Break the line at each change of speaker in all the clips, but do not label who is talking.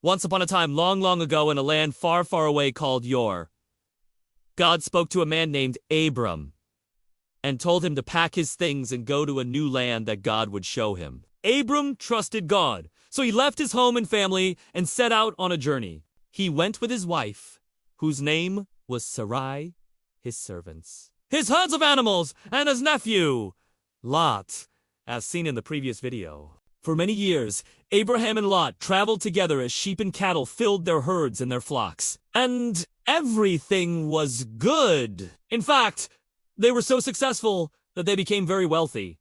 Once upon a time, long, long ago, in a land far, far away called Yor, God spoke to a man named Abram and told him to pack his things and go to a new land that God would show him. Abram trusted God, so he left his home and family and set out on a journey. He went with his wife, whose name was Sarai, his servants, his herds of animals, and his nephew, Lot, as seen in the previous video. For many years, Abraham and Lot traveled together as sheep and cattle filled their herds and their flocks. And everything was good. In fact, they were so successful that they became very wealthy.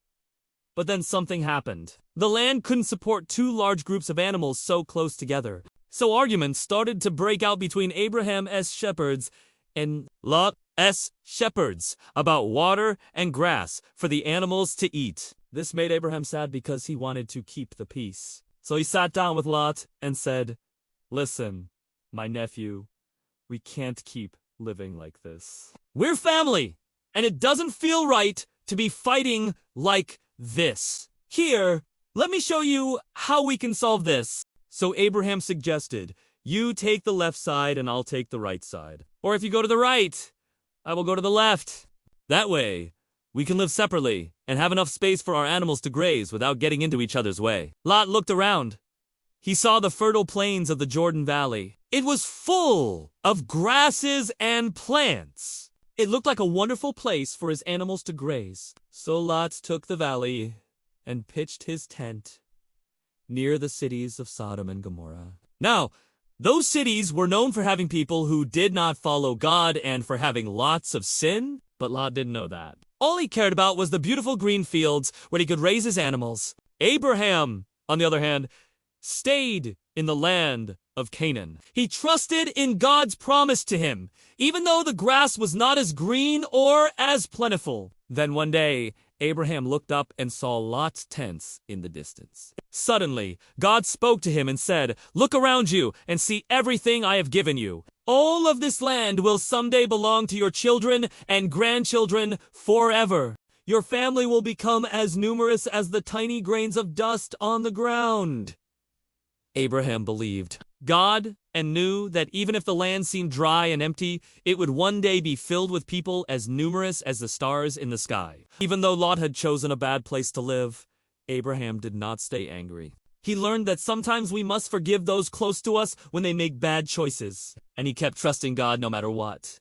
But then something happened. The land couldn't support two large groups of animals so close together. So arguments started to break out between Abraham's shepherds and Lot's shepherds about water and grass for the animals to eat. This made Abraham sad because he wanted to keep the peace. So he sat down with Lot and said, "Listen, my nephew, we can't keep living like this. We're family, and it doesn't feel right to be fighting like this. Here, let me show you how we can solve this." So Abraham suggested, "You take the left side and I'll take the right side. Or if you go to the right, I will go to the left. That way, we can live separately and have enough space for our animals to graze without getting into each other's way." Lot looked around. He saw the fertile plains of the Jordan Valley. It was full of grasses and plants. It looked like a wonderful place for his animals to graze. So Lot took the valley and pitched his tent near the cities of Sodom and Gomorrah. Now, those cities were known for having people who did not follow God and for having lots of sin, but Lot didn't know that. All he cared about was the beautiful green fields where he could raise his animals. Abraham, on the other hand, stayed in the land of Canaan. He trusted in God's promise to him, even though the grass was not as green or as plentiful. Then one day, Abraham looked up and saw Lot's tents in the distance. Suddenly, God spoke to him and said, "Look around you and see everything I have given you. All of this land will someday belong to your children and grandchildren forever. Your family will become as numerous as the tiny grains of dust on the ground." Abraham believed God and knew that even if the land seemed dry and empty, it would one day be filled with people as numerous as the stars in the sky. Even though Lot had chosen a bad place to live, Abraham did not stay angry. He learned that sometimes we must forgive those close to us when they make bad choices, and he kept trusting God no matter what.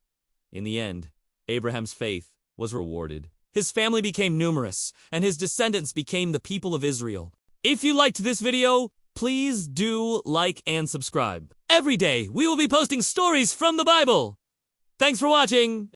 In the end, Abraham's faith was rewarded. His family became numerous, and his descendants became the people of Israel. If you liked this video, please do like and subscribe. Every day, we will be posting stories from the Bible. Thanks for watching.